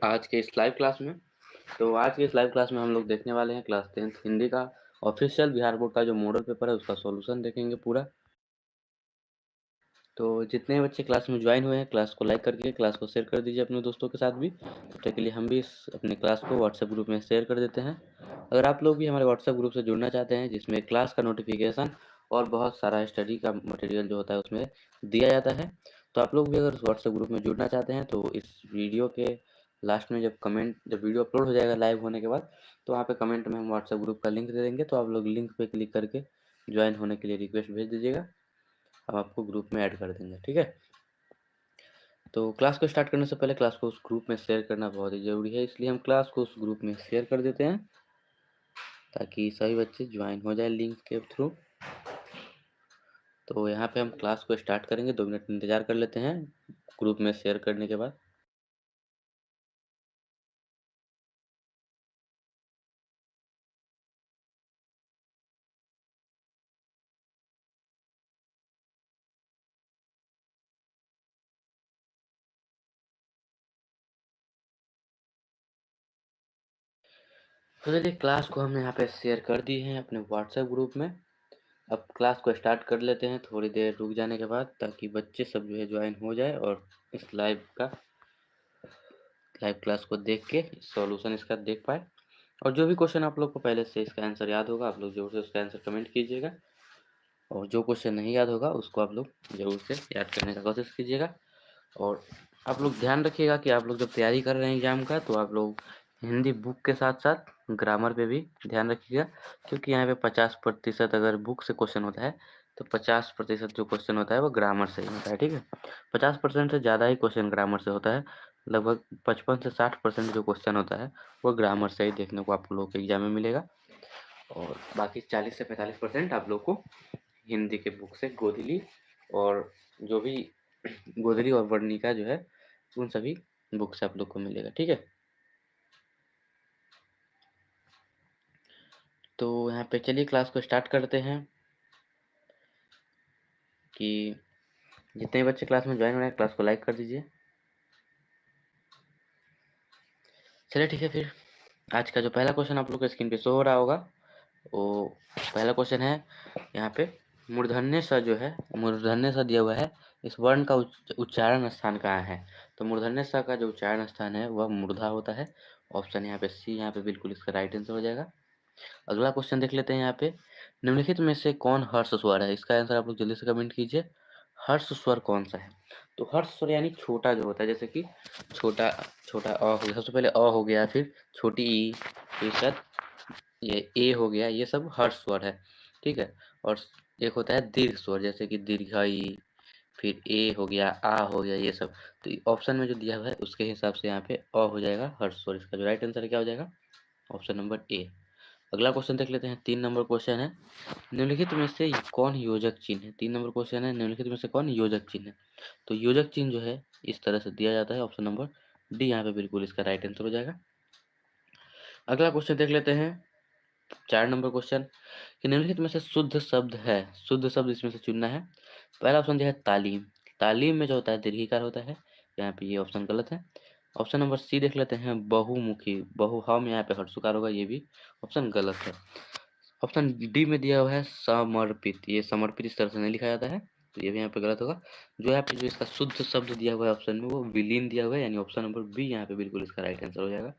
आज के इस लाइव क्लास में। तो आज के इस लाइव क्लास में हम लोग देखने वाले हैं क्लास 10th हिंदी का ऑफिशियल बिहार बोर्ड का जो मॉडल पेपर है उसका सॉल्यूशन देखेंगे पूरा। तो जितने बच्चे क्लास में ज्वाइन हुए हैं क्लास को लाइक करके क्लास को शेयर कर दीजिए अपने दोस्तों के साथ भी। तब तक के लिए हम भी इस अपने क्लास को व्हाट्सएप ग्रुप में शेयर कर देते हैं। अगर आप लोग भी हमारे व्हाट्सएप ग्रुप से जुड़ना चाहते हैं जिसमें क्लास का नोटिफिकेशन और बहुत सारा स्टडी का मटेरियल जो होता है उसमें दिया जाता है, तो आप लोग भी अगर व्हाट्सएप ग्रुप में जुड़ना चाहते हैं तो इस वीडियो के लास्ट में जब वीडियो अपलोड हो जाएगा लाइव होने के बाद, तो वहाँ पे कमेंट में हम व्हाट्सएप ग्रुप का लिंक दे देंगे, तो आप लोग लिंक पे क्लिक करके ज्वाइन होने के लिए रिक्वेस्ट भेज दीजिएगा। हम आपको ग्रुप में ऐड कर देंगे, ठीक है। तो क्लास को स्टार्ट करने से पहले क्लास को उस ग्रुप में शेयर करना बहुत ही ज़रूरी है, इसलिए हम क्लास को उस ग्रुप में शेयर कर देते हैं ताकि सभी बच्चे ज्वाइन हो जाए लिंक के थ्रू। तो यहाँ पे हम क्लास को स्टार्ट करेंगे, 2 मिनट इंतज़ार कर लेते हैं ग्रुप में शेयर करने के बाद। तो चलिए क्लास को हमने यहाँ पे शेयर कर दी है अपने व्हाट्सएप ग्रुप में। अब क्लास को स्टार्ट कर लेते हैं थोड़ी देर रुक जाने के बाद, ताकि बच्चे सब जो है ज्वाइन हो जाए और इस लाइव क्लास को देख के सॉल्यूशन इसका देख पाए। और जो भी क्वेश्चन आप लोग को पहले से इसका आंसर याद होगा आप लोग ज़रूर से उसका आंसर कमेंट कीजिएगा, और जो क्वेश्चन नहीं याद होगा उसको आप लोग ज़रूर से याद करने का कोशिश कीजिएगा। और आप लोग ध्यान रखिएगा कि आप लोग जब तैयारी कर रहे हैं एग्ज़ाम का तो आप लोग हिंदी बुक के साथ-साथ ग्रामर पे भी ध्यान रखिएगा, क्योंकि यहाँ पे 50% अगर बुक से क्वेश्चन होता है तो 50% जो क्वेश्चन होता है वो ग्रामर से ही होता है, ठीक है। 50% से ज़्यादा ही क्वेश्चन ग्रामर से होता है, लगभग 55 से 60% जो क्वेश्चन होता है वो ग्रामर से ही देखने को आप लोगों के एग्ज़ाम में मिलेगा, और बाकी 40 से 45% आप लोग को हिंदी के बुक से गोदली और जो भी गोदली और वर्णिका जो है उन सभी बुक से आप लोग को मिलेगा, ठीक है। तो यहाँ पे चलिए क्लास को स्टार्ट करते हैं कि जितने बच्चे क्लास में ज्वाइन हो रहे हैं क्लास को लाइक कर दीजिए। चलिए ठीक है, फिर आज का जो पहला क्वेश्चन आप लोग के स्क्रीन पे शो हो रहा होगा वो पहला क्वेश्चन है। यहाँ पे मूर्धन्य स जो है, मूर्धन्य स दिया हुआ है, इस वर्ण का उच्चारण स्थान कहाँ है। तो मूर्धन्य स का जो उच्चारण स्थान है वह मूर्धा होता है। ऑप्शन यहाँ पे सी, यहाँ पे बिल्कुल इसका राइट आंसर हो जाएगा। अगला क्वेश्चन देख लेते हैं। यहाँ पे निम्नलिखित में से कौन हर्ष स्वर है, इसका आंसर आप लोग जल्दी से कमेंट कीजिए। हर्ष स्वर कौन सा है। तो हर्ष स्वर यानी छोटा जो होता है, जैसे कि छोटा छोटा अ हो गया, सबसे पहले अ हो गया, फिर छोटी ई, फिर शायद ये ए हो गया, ये सब हर्ष स्वर है, ठीक है। और एक होता है दीर्घ स्वर, जैसे कि दीर्घई, फिर ए हो गया, आ हो गया, ये सब। तो ऑप्शन में जो दिया हुआ है उसके हिसाब से यहाँ पे अ हो जाएगा हर्ष स्वर। इसका जो राइट आंसर क्या हो जाएगा, ऑप्शन नंबर ए। अगला क्वेश्चन देख लेते हैं। 3 नंबर क्वेश्चन है, निम्नलिखित में से कौन योजक चिन्ह है। 3 नंबर क्वेश्चन है, निम्नलिखित में से कौन योजक चिन्ह है। तो योजक चिन्ह जो है इस तरह से दिया जाता है, ऑप्शन नंबर डी यहाँ पे बिल्कुल इसका राइट आंसर हो जाएगा। अगला क्वेश्चन देख लेते हैं। 4 नंबर क्वेश्चन कि निम्नलिखित में से शुद्ध शब्द है, शुद्ध शब्द इसमें से चुनना है। पहला ऑप्शन दिया है तालीम। तालीम में जो होता है दीर्घिकार होता है, यहाँ पे ये ऑप्शन गलत है। ऑप्शन नंबर सी देख लेते हैं, बहुमुखी, बहु ह में यहाँ पे हर्षुकार होगा, ये भी ऑप्शन गलत है। ऑप्शन डी में दिया हुआ है समर्पित, ये समर्पित इस तरह से नहीं लिखा जाता है, तो ये भी यहाँ पे गलत होगा। जो यहाँ पे जो इसका शुद्ध शब्द दिया हुआ है ऑप्शन में वो विलीन दिया हुआ है, यानी ऑप्शन नंबर बी यहाँ पे बिल्कुल इसका राइट आंसर हो जाएगा।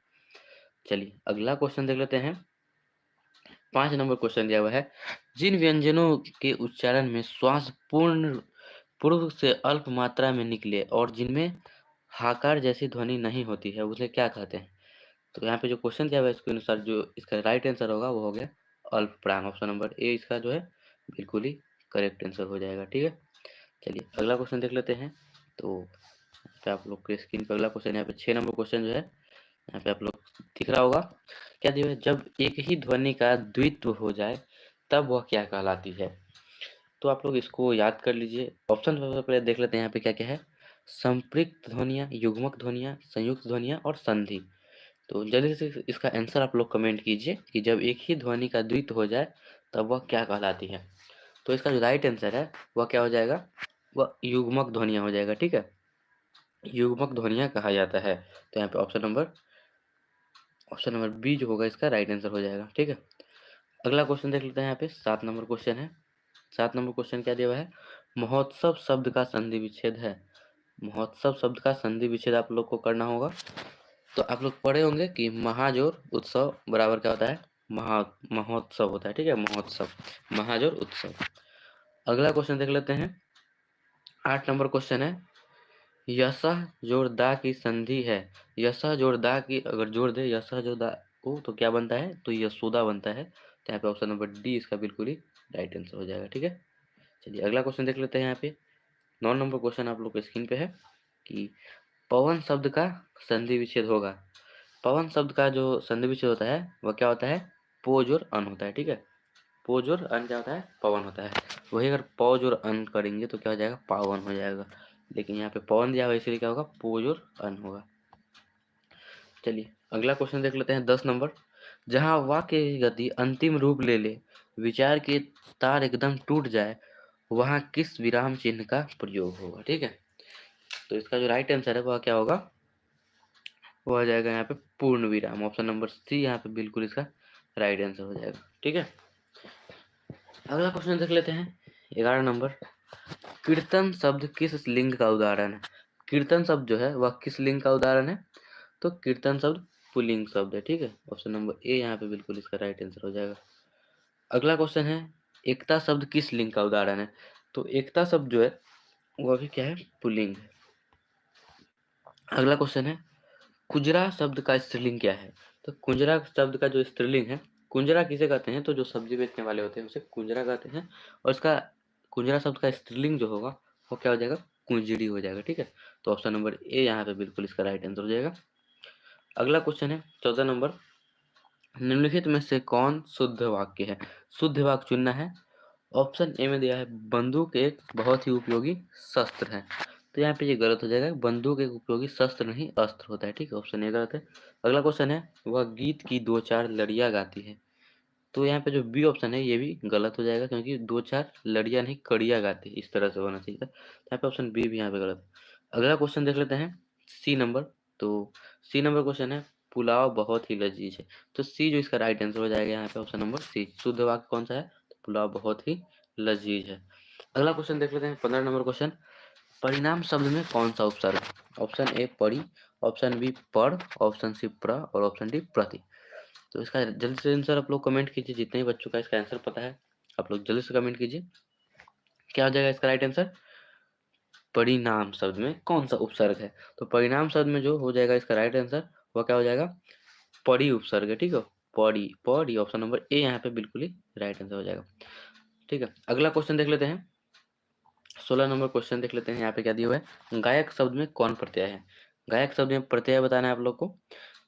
चलिए अगला क्वेश्चन देख लेते हैं। 5 नंबर क्वेश्चन दिया हुआ है, जिन व्यंजनों के उच्चारण में श्वास पूर्ण पूर्व से अल्प मात्रा में निकले और जिनमें हाकार जैसी ध्वनि नहीं होती है उसे क्या कहते हैं। तो यहाँ पे जो क्वेश्चन दिया हुआ है इसके अनुसार जो इसका राइट आंसर होगा वो हो गया अल्प प्राण, ऑप्शन नंबर ए इसका जो है बिल्कुल ही करेक्ट आंसर हो जाएगा, ठीक है। चलिए अगला क्वेश्चन देख लेते हैं। तो यहाँ पे आप लोग के स्क्रीन पर अगला क्वेश्चन, यहाँ पे 6 नंबर क्वेश्चन जो है यहाँ पे आप लोग दिख रहा होगा, क्या दिया है, जब एक ही ध्वनि का द्वित्व हो जाए तब वह क्या कहलाती है। तो आप लोग इसको याद कर लीजिए। ऑप्शन सबसे पहले देख लेते हैं यहाँ पे क्या क्या है, संपृक्त ध्वनियाँ, युग्मक ध्वनियाँ, संयुक्त ध्वनियाँ और संधि। तो जल्दी से इसका आंसर आप लोग कमेंट कीजिए कि जब एक ही ध्वनि का द्वित्व हो जाए तब वह क्या कहलाती है। तो इसका जो राइट आंसर है वह क्या हो जाएगा, वह युग्मक ध्वनियाँ हो जाएगा, ठीक है। युग्मक ध्वनियाँ कहा जाता है। तो यहाँ पे ऑप्शन नंबर बी जो होगा इसका राइट आंसर हो जाएगा। ठीक है, अगला क्वेश्चन देख लेते हैं। यहाँ पे 7 नंबर क्वेश्चन है। 7 नंबर क्वेश्चन क्या दिया हुआ है? महोत्सव शब्द का संधि विच्छेद है। महोत्सव शब्द का संधि विच्छेद आप लोग को करना होगा। तो आप लोग पढ़े होंगे कि महाजोर उत्सव बराबर क्या होता है? महोत्सव होता है। ठीक है, महोत्सव महाजोर उत्सव। अगला क्वेश्चन देख लेते हैं। 8 नंबर क्वेश्चन है, यशः जोड़ दा की संधि है। यशः जोड़ दा की अगर जोड़ दे यशः जोड़ दा को तो क्या बनता है? तो यशोदा बनता है। तो यहाँ पे ऑप्शन नंबर डी इसका बिल्कुल ही राइट आंसर हो जाएगा। ठीक है, चलिए अगला क्वेश्चन देख लेते हैं। यहाँ पे 9 नंबर क्वेश्चन आप लोग के स्क्रीन पे है कि पवन शब्द का संधि विच्छेद होगा। पवन शब्द का जो संधि विच्छेद होता है वह क्या होता है? पोज और अन होता है। ठीक है, पोज और अन क्या होता है? पवन होता है। वही अगर पौज और अन करेंगे तो क्या हो जाएगा? पावन हो जाएगा। लेकिन यहाँ पे पवन दिया हुआ इसलिए क्या होगा? पोज और अन होगा। चलिए अगला क्वेश्चन देख लेते हैं। 10 नंबर, जहाँ वाक्य की गति अंतिम रूप ले ले, विचार के तार एकदम टूट जाए, वहाँ किस विराम चिन्ह का प्रयोग होगा? ठीक है, तो इसका जो राइट आंसर है वह क्या होगा? वो आ जाएगा यहाँ पे पूर्ण विराम। ऑप्शन नंबर सी यहाँ पे बिल्कुल इसका राइट आंसर हो जाएगा। ठीक है, अगला क्वेश्चन देख लेते हैं। 11 नंबर, कीर्तन शब्द किस लिंग का उदाहरण है? कीर्तन शब्द जो है वह किस लिंग का उदाहरण है? तो कीर्तन शब्द पुल्लिंग शब्द है। ठीक है, ऑप्शन नंबर ए यहाँ पे बिल्कुल इसका राइट आंसर हो जाएगा। अगला क्वेश्चन है, एकता शब्द किस लिंग का उदाहरण है? तो एकता शब्द जो है वह भी क्या है? पुल्लिंग है। अगला क्वेश्चन है, कुजरा शब्द का स्त्रीलिंग क्या है? तो कुंजरा शब्द का जो स्त्रीलिंग है, कुंजरा किसे कहते हैं? तो जो सब्जी बेचने वाले होते हैं उसे कुंजरा कहते हैं। और इसका कुंजरा शब्द का स्त्रीलिंग जो होगा वो क्या हो जाएगा? कुंजड़ी हो जाएगा। ठीक है, तो ऑप्शन नंबर ए यहाँ पे बिल्कुल इसका राइट आंसर हो जाएगा। अगला क्वेश्चन है 14 नंबर, निम्नलिखित में से कौन शुद्ध वाक्य है? शुद्ध वाक्य चुनना है। ऑप्शन ए में दिया है बंदूक एक बहुत ही उपयोगी शस्त्र है। तो यहाँ पे ये गलत हो जाएगा। बंदूक एक उपयोगी शस्त्र नहीं अस्त्र होता है। ठीक है, ऑप्शन ए गलत है। अगला क्वेश्चन है, वह गीत की दो चार लड़ियाँ गाती है। तो यहाँ पे जो बी ऑप्शन है ये भी गलत हो जाएगा, क्योंकि दो चार लड़ियाँ नहीं कड़ियाँ गाती है, इस तरह से होना चाहिए था। यहाँ पे ऑप्शन बी भी यहाँ पे गलत है। अगला क्वेश्चन देख लेते हैं सी नंबर। तो सी नंबर क्वेश्चन है, पुलाव बहुत ही लजीज है। तो सी जो इसका राइट आंसर हो जाएगा यहाँ पे ऑप्शन नंबर सी। शुद्ध वाक्य कौन सा है? तो पुलाव बहुत ही लजीज है। अगला क्वेश्चन देख लेते हैं 15 नंबर क्वेश्चन, परिणाम शब्द में कौन सा उपसर्ग है? ऑप्शन ए पड़ी, ऑप्शन बी पढ़, ऑप्शन सी प्र और ऑप्शन डी प्रति। तो इसका जल्दी से आंसर आप लोग कमेंट कीजिए। जितने ही बच्चों का इसका आंसर पता है आप लोग जल्दी से कमेंट कीजिए। क्या हो जाएगा इसका राइट आंसर? परिणाम शब्द में कौन सा उपसर्ग है? तो परिणाम शब्द में जो हो जाएगा इसका राइट आंसर वो क्या हो जाएगा? पड़ी उपसर्ग है। ठीक है, पड़ी पड़ी ऑप्शन नंबर ए यहाँ पे बिल्कुल ही राइट आंसर हो जाएगा। ठीक है, अगला क्वेश्चन देख लेते हैं। 16 नंबर क्वेश्चन देख लेते हैं। यहाँ पे क्या दिया हुआ है? गायक शब्द में कौन प्रत्यय है? गायक शब्द में प्रत्यय बताना है आप लोग को।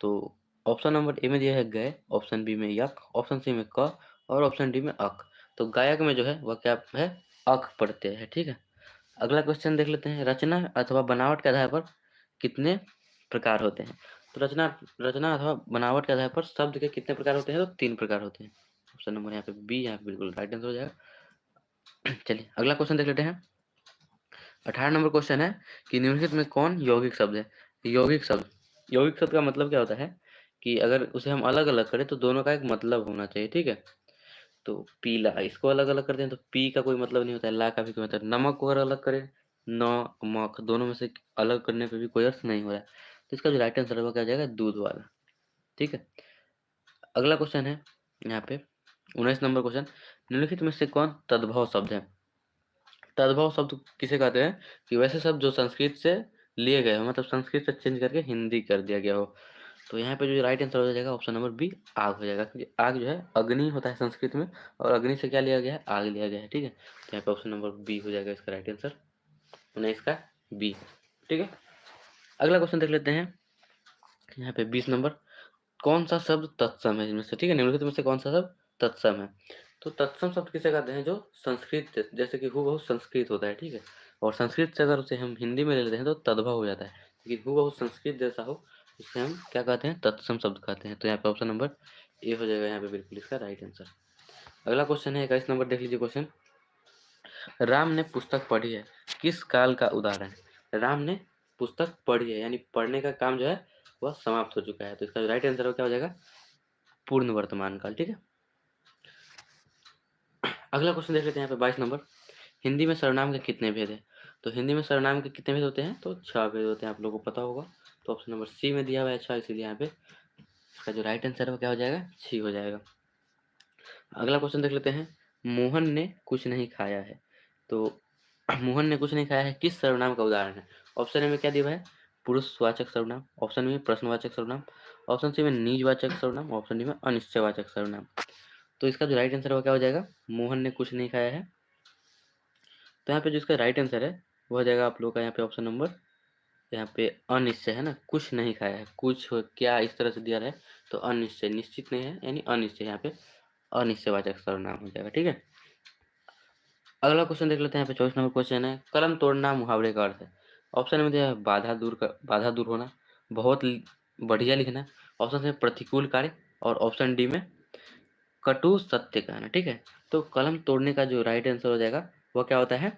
तो ऑप्शन नंबर ए में दिया है गय, ऑप्शन बी में यक, ऑप्शन सी में क और ऑप्शन डी में अक। तो गायक में जो है वह क्या है? अक प्रत्यय है। ठीक है, अगला क्वेश्चन देख लेते हैं। रचना अथवा बनावट के आधार पर कितने प्रकार होते हैं? तो रचना रचना अथवा बनावट के आधार पर शब्द के कितने प्रकार होते हैं? तो 3 प्रकार होते हैं। ऑप्शन नंबर यहाँ पे बी यहाँ पे बिल्कुल राइट आंसर हो जाएगा। चलिए अगला क्वेश्चन देख लेते हैं। 18 नंबर क्वेश्चन है कि निम्नलिखित में कौन यौगिक शब्द है? यौगिक शब्द का मतलब क्या होता है कि अगर उसे हम अलग अलग करें तो दोनों का एक मतलब होना चाहिए। ठीक है, तो पीला इसको अलग अलग करते हैं तो पी का कोई मतलब नहीं होता है, ला का भी कोई मतलब। नमक को अगर अलग करें, नमक, दोनों में से अलग करने पे भी कोई अर्थ नहीं हो रहा है। तो इसका जो राइट आंसर है वो क्या हो जाएगा? दूध वाला। ठीक है, अगला क्वेश्चन है यहाँ पे 19 नंबर क्वेश्चन, निम्नलिखित में से कौन तद्भव शब्द है? तद्भव शब्द किसे कहते हैं? कि वैसे शब्द जो संस्कृत से लिए गए हो, मतलब संस्कृत से चेंज करके हिंदी कर दिया गया हो। तो यहाँ पे जो राइट आंसर हो जाएगा ऑप्शन नंबर बी आग हो जाएगा, क्योंकि आग जो है अग्नि होता है संस्कृत में, और अग्नि से क्या लिया गया है? आग लिया गया है। ठीक है, तो यहाँ पे ऑप्शन नंबर बी हो जाएगा इसका राइट आंसर, उन्हें इसका बी। ठीक है, अगला क्वेश्चन देख लेते हैं। यहाँ पे 20 नंबर, कौन सा शब्द तत्सम है इनमें से? ठीक है, निम्नलिखित में से कौन सा शब्द तत्सम है? तो तत्सम शब्द किसे कहते हैं? जो संस्कृत जैसे कि हूबहू संस्कृत होता है। ठीक है, और संस्कृत से अगर उसे हम हिंदी में ले लेते हैं तो तद्भव हो जाता है, लेकिन हूबहू संस्कृत जैसा हो उसे हम क्या कहते हैं? तत्सम शब्द कहते हैं। तो यहाँ पे ऑप्शन नंबर ए हो जाएगा यहाँ पे बिल्कुल इसका राइट आंसर। अगला क्वेश्चन है 21 नंबर, देख लीजिए क्वेश्चन। राम ने पुस्तक पढ़ी है, किस काल का उदाहरण है? राम ने पुस्तक पढ़ी है, यानी पढ़ने का काम जो है वह समाप्त हो चुका है। तो इसका जो राइट आंसर क्या हो जाएगा, पूर्ण वर्तमान काल। ठीक है, अगला क्वेश्चन देख लेते हैं यहाँ पे 22 नंबर। हिंदी में सर्वनाम के कितने भेद है? तो हिंदी में सर्वनाम के कितने भेद होते हैं? तो 6 भेद होते हैं, आप लोगों को पता होगा। तो ऑप्शन नंबर सी में दिया हुआ है 6, इसीलिए यहाँ पे इसका जो राइट आंसर है वो क्या हो जाएगा, 6 हो जाएगा। अगला क्वेश्चन देख लेते हैं। मोहन ने कुछ नहीं खाया है। तो मोहन ने कुछ नहीं खाया है किस सर्वनाम का उदाहरण है? ऑप्शन ए में क्या दिया है, पुरुषवाचक सर्वनाम। ऑप्शन में प्रश्नवाचक सर्वनाम। ऑप्शन सी में निजवाचक सर्वनाम। ऑप्शन डी में अनिश्चयवाचक सर्वनाम। तो इसका जो राइट आंसर है वो क्या हो जाएगा, मोहन ने कुछ नहीं खाया है। तो यहाँ पे जो इसका राइट आंसर है वो हो जाएगा आप लोग का यहाँ पे ऑप्शन नंबर, यहाँ पे अनिश्चय है ना, कुछ नहीं खाया है, कुछ क्या इस तरह से दिया है, तो अनिश्चय, निश्चित नहीं है यानी अनिश्चय, यहाँ पे अनिश्चयवाचक सर्वनाम हो जाएगा। ठीक है, अगला क्वेश्चन देख लेते हैं। यहाँ पे 24 नंबर क्वेश्चन है, कलम तोड़ना मुहावरे का अर्थ है। ऑप्शन में दिया है बाधा दूर होना, बहुत बढ़िया लिखना। ऑप्शन में प्रतिकूल कार्य, और ऑप्शन डी में कटु सत्य कहना। ठीक है, तो कलम तोड़ने का जो राइट आंसर हो जाएगा वो क्या होता है,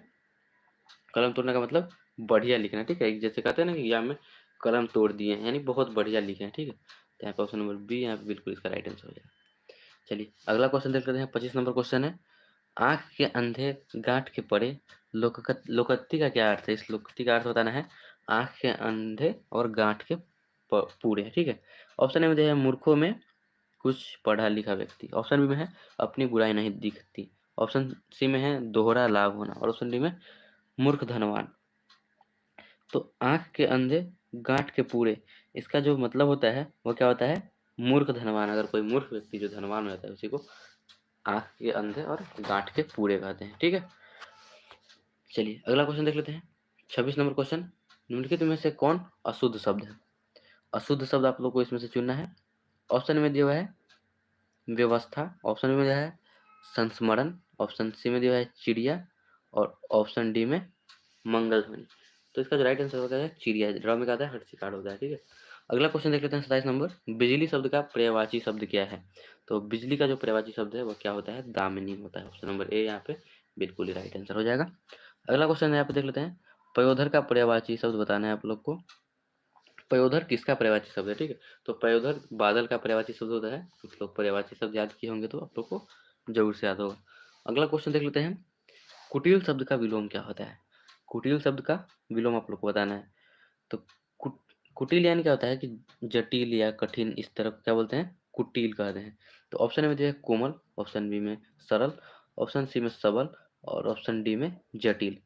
कलम तोड़ने का मतलब बढ़िया लिखना। ठीक है, जैसे कहते हैं ना कि एग्जाम में कलम तोड़ दिए हैं, यानी बहुत बढ़िया लिखे हैं। ठीक है, तो यहाँ पे ऑप्शन नंबर बी यहाँ पे बिल्कुल इसका राइट आंसर हो जाएगा। चलिए अगला क्वेश्चन देख लेते हैं। 25 नंबर क्वेश्चन है, आँख के अंधे गांठ के परे लोकोक्ति का क्या अर्थ है? इस लोकोक्ति का अर्थ बताना है, आँख के अंधे और गांठ के पूरे। ठीक है, ऑप्शन ए में दिया है मूर्खों में कुछ पढ़ा लिखा व्यक्ति। ऑप्शन बी में है अपनी बुराई नहीं दिखती। ऑप्शन सी में है दोहरा लाभ होना, और ऑप्शन डी में मूर्ख धनवान। तो आँख के अंधे गांठ के पूरे, इसका जो मतलब होता है वो क्या होता है, मूर्ख धनवान। अगर कोई मूर्ख व्यक्ति जो धनवान हो जाता है उसी को आँख के अंधे और गांठ के पूरे कहते हैं। ठीक है, चलिए अगला क्वेश्चन देख लेते हैं। 26 नंबर क्वेश्चन, निम्नलिखित में से कौन अशुद्ध शब्द है? अशुद्ध शब्द आप लोग को इसमें से चुनना है। ऑप्शन में दिया हुआ है व्यवस्था। ऑप्शन में दिया है संस्मरण। ऑप्शन सी में दिया है चिड़िया, और ऑप्शन डी में मंगल ध्वनि। तो इसका जो राइट आंसर होता है चिड़िया, ड्रा में कहता है हर्ष कार्ड होता है। ठीक है, अगला क्वेश्चन देख लेते हैं 27 नंबर, बिजली शब्द का पर्यायवाची शब्द क्या है? तो बिजली का जो पर्यायवाची शब्द है वो क्या होता है, दामिनी होता है। ऑप्शन नंबर ए यहाँ पे बिल्कुल ही राइट आंसर हो जाएगा। अगला क्वेश्चन यहाँ पे देख लेते हैं, पयोधर का पर्यायवाची शब्द बताना है आप लोग को। पयोधर किसका पर्यायवाची शब्द है? ठीक है, तो पयोधर बादल का पर्यायवाची शब्द होता है। कुछ लोग पर्यायवाची शब्द याद किए होंगे तो आप लोग को जरूर से याद होगा। अगला क्वेश्चन देख लेते हैं, कुटिल शब्द का विलोम क्या होता है? कुटिल शब्द का विलोम आप लोग को बताना है। तो कुटिल यानी क्या होता है कि जटिल या कठिन, इस तरफ क्या बोलते हैं, कुटिल कहते हैं। तो ऑप्शन में दिया है कोमल, ऑप्शन बी में सरल, ऑप्शन सी में सबल, और ऑप्शन डी में जटिल।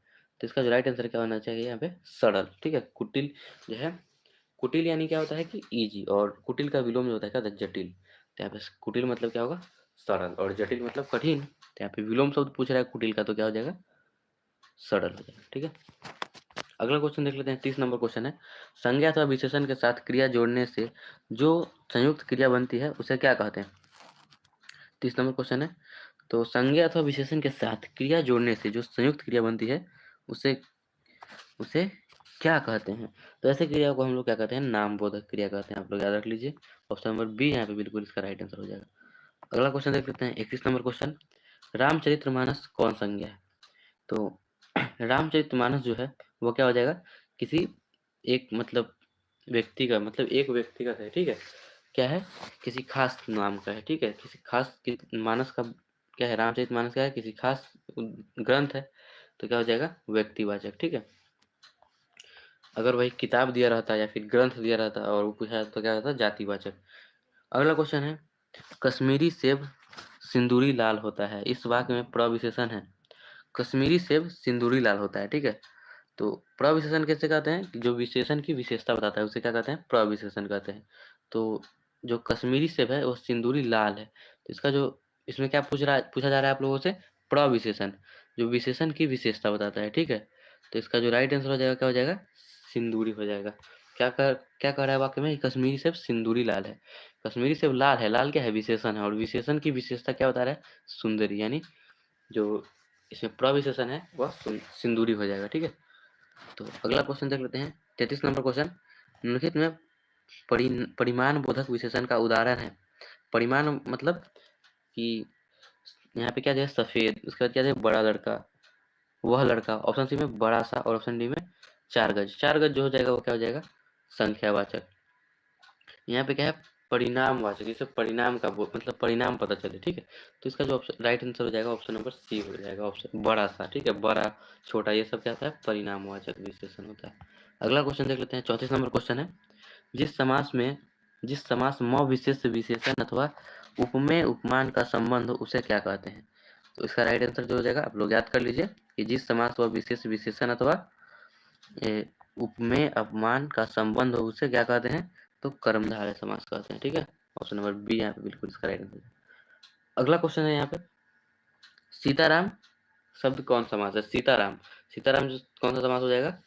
तो इसका जो राइट आंसर क्या होना चाहिए यहाँ पे, सरल। ठीक है, कुटिल जो है, कुटिल यानी क्या होता है कि इजी, और कुटिल का विलोम जो होता है क्या होता है, जटिल। तो यहाँ पे कुटिल मतलब क्या होगा, सरल, और जटिल मतलब कठिन। तो यहाँ पे विलोम शब्द पूछ रहा है कुटिल का, तो क्या हो जाएगा, सरल हो जाएगा। ठीक है, अगला क्वेश्चन देख लेते हैं। 30 नंबर क्वेश्चन है, संज्ञा अथवा विशेषण के साथ क्रिया जोड़ने से जो संयुक्त क्रिया बनती है उसे क्या कहते हैं? 30 नंबर क्वेश्चन है, तो संज्ञा अथवा विशेषण के साथ क्रिया जोड़ने से जो संयुक्त क्रिया बनती है उसे उसे क्या कहते हैं? तो ऐसे क्रिया को हम लोग क्या कहते हैं, नाम बोधक क्रिया कहते हैं। आप लोग याद रख लीजिए, ऑप्शन नंबर बी यहाँ पे बिल्कुल इसका राइट आंसर हो जाएगा। अगला क्वेश्चन देख लेते हैं। 31 नंबर क्वेश्चन, रामचरितमानस कौन संज्ञा है? तो रामचरितमानस जो है वो क्या हो जाएगा, किसी एक मतलब व्यक्ति का, मतलब एक व्यक्तिगत है। ठीक है, क्या है, किसी खास नाम का है। ठीक है, किसी खास मानस का क्या है, रामचरितमानस क्या है, किसी खास ग्रंथ है, तो क्या हो जाएगा, व्यक्तिवाचक। ठीक है, अगर वही किताब दिया रहता या फिर ग्रंथ दिया रहता और वो पूछा तो क्या रहता, जातिवाचक। अगला क्वेश्चन है, कश्मीरी सेब सिंदूरी लाल होता है, इस वाक्य में प्रविशेषण है। कश्मीरी सेब सिंदूरी लाल होता है। ठीक है, तो प्रविशेषण कैसे कहते हैं, कि जो विशेषण की विशेषता बताता है उसे क्या कहते हैं, प्रविशेषण कहते हैं। तो जो कश्मीरी सेब है वो सिंदूरी लाल है, तो इसका जो इसमें क्या पूछा जा रहा है आप लोगों से, प्रविशेषण, जो विशेषण की विशेषता बताता है। ठीक है, तो इसका जो राइट आंसर हो जाएगा क्या हो जाएगा, सिंदूरी हो जाएगा। क्या कह रहा है वाक्य में, कश्मीरी सेब सिंदूरी लाल है। कश्मीरी सेब लाल है, लाल क्या है, विशेषण है, और विशेषण की विशेषता क्या बता रहा है, सुंदरी, यानी जो इसमें प्रविशेषण है वह सिंदूरी हो जाएगा। ठीक है, तो अगला क्वेश्चन देख लेते हैं। 33 नंबर क्वेश्चन, निम्नलिखित में परिमाण बोधक विशेषण का उदाहरण है। परिमाण मतलब कि यहाँ पे क्या दिया, सफेद, उसके बाद क्या दिया, बड़ा लड़का, वह लड़का। ऑप्शन सी में बड़ा सा, और ऑप्शन डी में 4 गज। 4 गज जो हो जाएगा वो क्या हो जाएगा? संख्यावाचक। यहाँ पे क्या है? परिणामवाचक। इससे परिणाम का मतलब परिणाम पता चले, ठीक है। तो इसका जो ऑप्शन राइट आंसर हो जाएगा ऑप्शन नंबर सी हो जाएगा। ऑप्शन बड़ा सा, ठीक है, बड़ा छोटा ये सब क्या होता है? परिणामवाचक विशेषण होता है। अगला क्वेश्चन देख लेते हैं। 34 नंबर क्वेश्चन है, जिस समास म विशेष विशेषण अथवा उपमेय उपमान का संबंध हो उसे क्या कहते हैं? तो इसका राइट आंसर जो हो जाएगा आप लोग याद कर लीजिए कि जिस समास व विशेष विशेषण अथवा उपमेय अपमान का संबंध हो उसे क्या कहते हैं? तो कर्मधारय समास कहते हैं, ठीक है। ऑप्शन नंबर बी यहाँ पे बिल्कुल इसका राइट आंसर। अगला क्वेश्चन है यहाँ पे, सीताराम शब्द कौन समास है? सीताराम, सीताराम जो कौन सा समास हो जाएगा?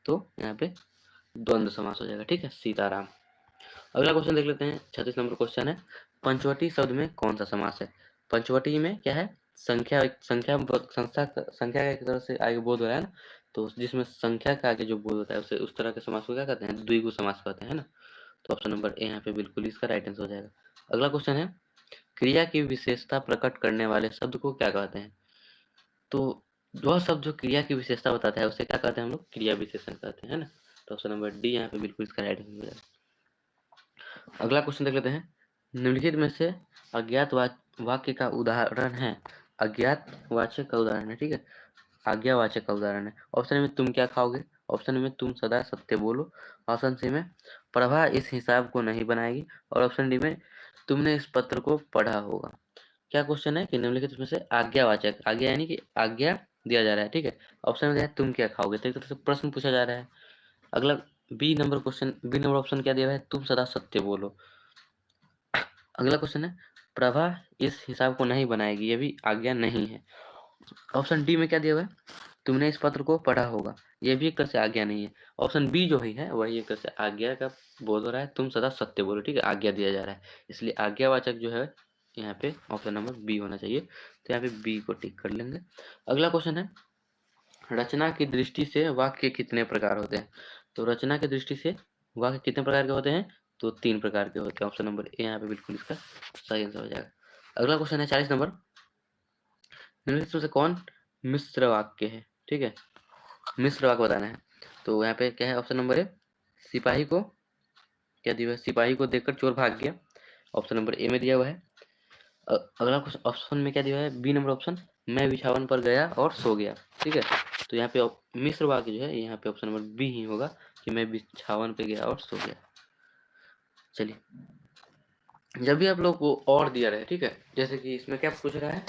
तो यहाँ पे द्वंद्व समास हो जाएगा, ठीक है, सीताराम। अगला क्वेश्चन देख लेते हैं। 36 नंबर क्वेश्चन है, पंचवटी शब्द में कौन सा समास है? पंचवटी में क्या है? संख्या संख्या संख्या का एक तरह से आगे बोध हो रहा है ना, तो जिसमें संख्या का आगे जो बोध होता है उसे उस तरह के समास को क्या कहते हैं? द्विगु समास कहते हैं ना। तो ऑप्शन नंबर ए यहाँ पे बिल्कुल इसका राइट आंसर हो जाएगा। अगला क्वेश्चन है, क्रिया की विशेषता प्रकट करने वाले शब्द को क्या कहते हैं? तो वह शब्द जो क्रिया की विशेषता बताता है उसे क्या कहते हैं हम लोग? क्रिया विशेषण कहते हैं ना। तो ऑप्शन नंबर डी यहाँ पे बिल्कुल इसका राइट आंसर हो जाएगा। अगला क्वेश्चन देख लेते हैं, निम्नलिखित में से अज्ञात वाक्य का उदाहरण है। अज्ञात वाचक का उदाहरण है, ठीक है, आज्ञावाचक का उदाहरण है। ऑप्शन में तुम क्या खाओगे? ऑप्शन में तुम सदा सत्य बोलो। ऑप्शन सी में प्रभा इस हिसाब को नहीं बनाएगी। और ऑप्शन डी में तुमने इस पत्र को पढ़ा होगा। क्या क्वेश्चन है कि निम्नलिखित में से आज्ञावाचक, आज्ञा यानी कि आज्ञा दिया जा रहा है, ठीक है। ऑप्शन में दिया है तुम क्या खाओगे, तो एक तरह से प्रश्न पूछा जा रहा है। अगला B number question, B number option क्या दिया है? तुम सदा सत्य बोलो। अगला क्वेश्चन है, प्रभा इस हिसाब को नहीं बनाएगी, ये भी आज्ञा नहीं है। ऑप्शन डी में क्या दिया हुआ है? तुमने इस पत्र को पढ़ा होगा, ये भी एक तरह से आज्ञा नहीं है। ऑप्शन बी जो ही है वही एक तरह से आज्ञा का बोध हो रहा है, तुम सदा सत्य बोलो, ठीक है, आज्ञा दिया जा रहा है, इसलिए आज्ञावाचक जो है यहाँ पे ऑप्शन नंबर बी होना चाहिए। तो यहाँ पे बी को टिक कर लेंगे। अगला क्वेश्चन है, रचना की दृष्टि से वाक्य कितने प्रकार होते हैं? तो रचना की दृष्टि से वाक्य कितने प्रकार के होते हैं? तो 3 प्रकार के होते हैं। ऑप्शन नंबर ए यहाँ पे बिल्कुल इसका सही आंसर हो जाएगा। अगला क्वेश्चन है 40 नंबर, निम्नलिखित में से कौन मिश्र वाक्य है? ठीक है, मिश्र वाक्य बताना है। तो यहाँ पे क्या है? ऑप्शन नंबर ए, सिपाही को क्या दिया है? सिपाही को देखकर चोर भाग गया। ऑप्शन नंबर ए में दिया हुआ है। अगला क्वेश्चन ऑप्शन में क्या दिया है? बी नंबर ऑप्शन, मैं बिछावन पर गया और सो गया, ठीक है। तो यहाँ पे मिश्र वाक्य जो है यहाँ पे ऑप्शन नंबर बी ही होगा कि मैं बिछावन पे गया और सो गया। चलिए, जब भी आप लोग को और दिया रहे, ठीक है, जैसे कि इसमें क्या पूछ रहा है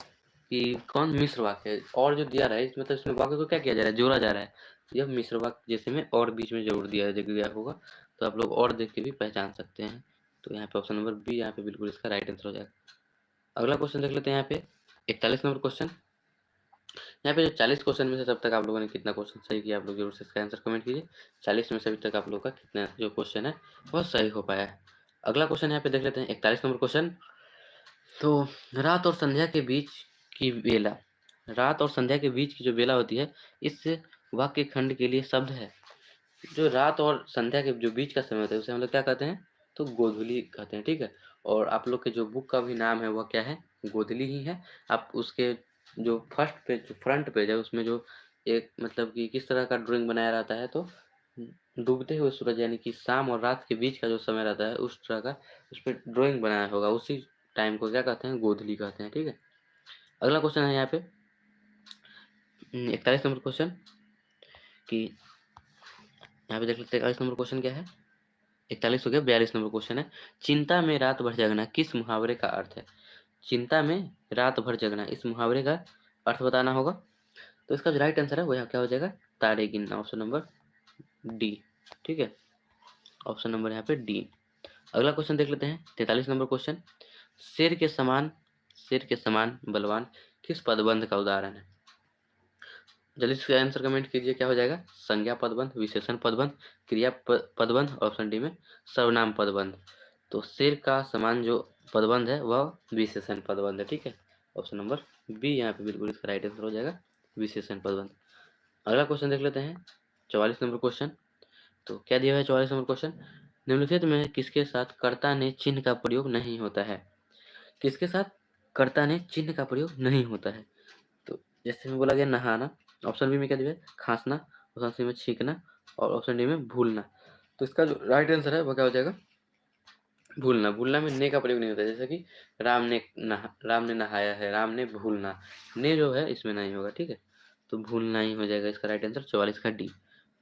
कि कौन मिश्र वाक्य है, और जो दिया रहा है इसमें, तो इसमें वाक्य को क्या किया जा रहा है? जोड़ा जा रहा है। यह मिश्र वाक्य जैसे में और बीच में जोड़ दिया गया होगा, तो आप लोग और देख के भी पहचान सकते हैं। तो यहाँ पे ऑप्शन नंबर बी यहाँ पे बिल्कुल इसका राइट आंसर हो जाएगा। अगला क्वेश्चन देख लेते हैं यहाँ पे 41 नंबर क्वेश्चन। यहाँ पे जो 40 क्वेश्चन में से तब तक आप लोगों ने कितना क्वेश्चन सही किया, आप लोग जरूर से इसका आंसर कमेंट कीजिए। 40 में से अभी तक आप लोग का कितना जो क्वेश्चन है वह सही हो पाया है। अगला क्वेश्चन यहाँ पे देख लेते हैं 41 नंबर क्वेश्चन। तो रात और संध्या के बीच की बेला, रात और संध्या के बीच की जो बेला होती है, इस वाक्य खंड के लिए शब्द है। जो रात और संध्या के जो बीच का समय होता है उसे हम लोग क्या कहते हैं? तो गोधूली कहते हैं, ठीक है। और आप लोग के जो बुक का भी नाम है वह क्या है? गोधूली ही है। आप उसके जो फर्स्ट पेज, जो फ्रंट पेज है, उसमें जो एक मतलब कि किस तरह का ड्राइंग बनाया रहता है, तो डूबते हुए सूरज यानी कि शाम और रात के बीच का जो समय रहता है उस तरह का उस पर ड्राइंग बनाया होगा, उसी टाइम को क्या कहते हैं? गोधूली कहते हैं, ठीक है। अगला क्वेश्चन है यहाँ पे 41 नंबर क्वेश्चन कि यहाँ पे देख लेते हैं 41 नंबर क्वेश्चन क्या है? 41 हो गया, 42 नंबर क्वेश्चन है, चिंता में रात भर जगना किस मुहावरे का अर्थ है? चिंता में रात भर जगना, इस मुहावरे का अर्थ बताना होगा। तो इसका जो राइट आंसर है वो यहाँ क्या हो जाएगा? तारे गिनना, ऑप्शन नंबर डी, ठीक है, ऑप्शन नंबर यहाँ पे डी। अगला क्वेश्चन देख लेते हैं 43 नंबर क्वेश्चन, शेर के समान, शेर के समान बलवान किस पदबंध का उदाहरण है? जल्दी से आंसर कमेंट कीजिए, क्या हो जाएगा? संज्ञा पदबंध, विशेषण पदबंध, क्रिया पदबंध, ऑप्शन डी में सर्वनाम पदबंध। तो शेर का समान जो पदबंध है वह विशेषण पदबंध है, ठीक है, ऑप्शन नंबर बी यहाँ पे बिल्कुल इसका राइट आंसर हो जाएगा, विशेषण पदबंध। अगला क्वेश्चन देख लेते हैं 44 नंबर क्वेश्चन। तो क्या दिया है 44 नंबर क्वेश्चन, निम्नलिखित में किसके साथ कर्ता ने चिन्ह का प्रयोग नहीं होता है? किसके साथ कर्ता ने चिन्ह का प्रयोग नहीं होता है? तो जैसे में बोला गया नहाना, ऑप्शन बी में क्या दिया है? खांसना, ऑप्शन सी में छींकना, और ऑप्शन डी में भूलना। तो इसका जो राइट आंसर है वो क्या हो जाएगा, भूलना। भूलना में ने का प्रयोग नहीं होता है, जैसे कि राम ने नहाया है, राम ने भूलना, ने जो है इसमें नहीं होगा, ठीक है। तो भूलना ही हो जाएगा इसका राइट आंसर 44 का डी।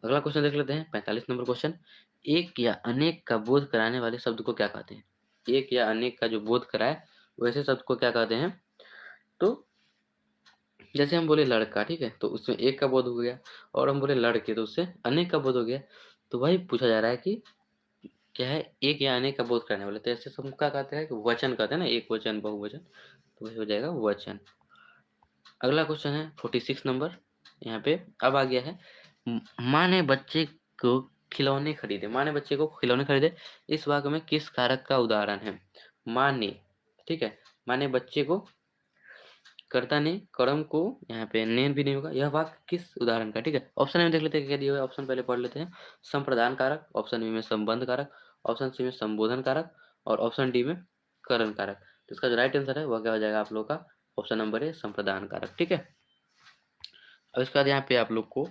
अगला क्वेश्चन देख लेते हैं 45 नंबर क्वेश्चन। एक या अनेक का बोध कराने वाले शब्द को क्या कहते हैं? एक या अनेक का जो बोध कराए वैसे शब्द को क्या कहते हैं? तो जैसे हम बोले लड़का, ठीक है, तो उसमें एक का बोध हो गया, और हम बोले लड़के तो उससे अनेक का बोध हो गया। तो वही पूछा जा रहा है कि क्या है, एक या अनेक का बोध कराने वाले, तो ऐसे सब क्या कहते हैं कि वचन कहते हैं ना, एक वचन बहुवचन, तो वही हो जाएगा वचन। अगला क्वेश्चन है 46 नंबर। यहाँ पे अब आ गया है, माँ ने बच्चे को खिलौने खरीदे, माँ ने बच्चे को खिलौने खरीदे, इस वाक्य में किस कारक का उदाहरण है? माँ ने, ठीक है, माँ ने बच्चे को, कर्ता ने, कर्म को, यहाँ पे ने भी नहीं होगा, यह वाक्य किस उदाहरण का, ठीक है। ऑप्शन में देख लेते हैं क्या दिया हुआ है, ऑप्शन पहले पढ़ लेते हैं। संप्रदान कारक, ऑप्शन बी में संबंध कारक, ऑप्शन सी में संबोधन कारक, और ऑप्शन डी में करण कारक। तो इसका जो राइट आंसर है वह क्या हो जाएगा आप लोग का, ऑप्शन नंबर है संप्रदान कारक, ठीक है। अब इसके बाद यहाँ पे आप लोग को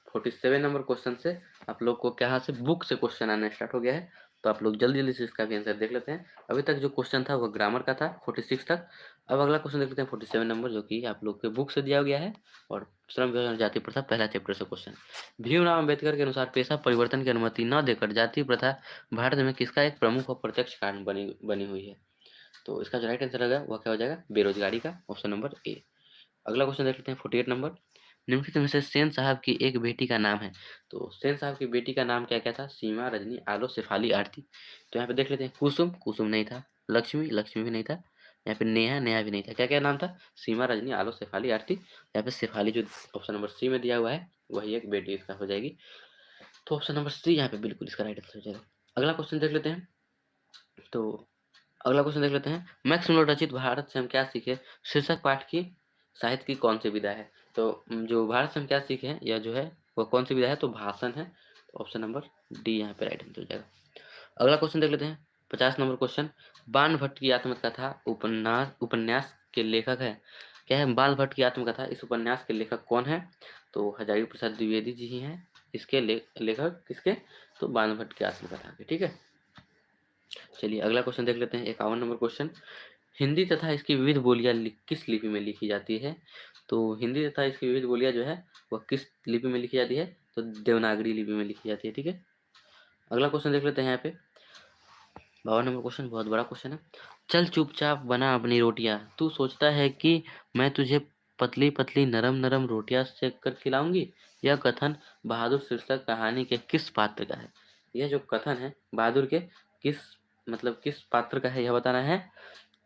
47 नंबर क्वेश्चन से आप लोग को क्या से बुक से क्वेश्चन आना स्टार्ट हो गया है, तो आप लोग जल्दी जल्दी से इसका भी आंसर देख लेते हैं। अभी तक जो क्वेश्चन था वो ग्रामर का था 46 तक। अब अगला क्वेश्चन देख लेते हैं 47 नंबर, जो कि आप लोग के बुक से दिया गया है, और श्रम विभाग और जाति प्रथा पहला चैप्टर से क्वेश्चन। भीमराव अम्बेडकर के अनुसार पेशा परिवर्तन की अनुमति न देकर जाति प्रथा भारत में किसका एक प्रमुख और प्रत्यक्ष कारण बनी हुई है? तो इसका जो राइट आंसर होगा वह क्या हो जाएगा, बेरोजगारी का, ऑप्शन नंबर ए। अगला क्वेश्चन देख लेते हैं 48 नंबर। निम्नलिखित में से सेन साहब की एक बेटी का नाम है, तो सेन साहब की बेटी का नाम क्या क्या था? सीमा, रजनी, आलो, शेफाली, आरती। तो यहाँ पे देख लेते हैं, कुसुम, कुसुम नहीं था, लक्ष्मी, लक्ष्मी भी नहीं था, यहाँ पे नेहा, नेहा भी नहीं था। क्या क्या नाम था? सीमा, रजनी, आलो, शेफाली, आरती। यहाँ पे शेफाली जो ऑप्शन नंबर सी में दिया हुआ है वही एक बेटी इसका हो जाएगी, तो ऑप्शन नंबर सी यहाँ पे बिल्कुल इसका राइट आंसर हो जाएगा। अगला क्वेश्चन देख लेते हैं, तो अगला क्वेश्चन देख लेते हैं, मैक्स मुलर रचित भारत से हम क्या सीखे शीर्षक पाठ की साहित्य की कौन सी विधा है? तो जो भारत से हम क्या सीखे हैं यह जो है वह कौन सी विधा है? तो भाषण है, तो ऑप्शन नंबर डी यहाँ पे राइट आंसर हो जाएगा। अगला क्वेश्चन देख लेते हैं 50 नंबर क्वेश्चन। बाण भट्ट की आत्मकथा उपन्यास उपन्यास के लेखक है, क्या है? बाल भट्ट की आत्मकथा, इस उपन्यास के लेखक कौन है? तो हजारी प्रसाद द्विवेदी जी ही हैं इसके लेखक किसके? तो बाण भट्ट की आत्मकथा के, ठीक है। चलिए अगला क्वेश्चन देख लेते हैं 51 नंबर क्वेश्चन। हिंदी तथा इसकी विविध बोलियां किस लिपि में लिखी जाती है? तो हिंदी तथा इसकी विविध बोलियां जो है वह किस लिपि में लिखी जाती है? तो देवनागरी लिपि में लिखी जाती है, ठीक है। अगला क्वेश्चन देख लेते हैं यहाँ पे 52 नंबर क्वेश्चन, बहुत बड़ा क्वेश्चन है। चल चुपचाप बना अपनी रोटियां, तू सोचता है कि मैं तुझे पतली पतली नरम नरम रोटियां सेक कर खिलाऊंगी। यह कथन बहादुर शीर्षक कहानी के किस पात्र का है? यह जो कथन है बहादुर के किस किस पात्र का है यह बताना है।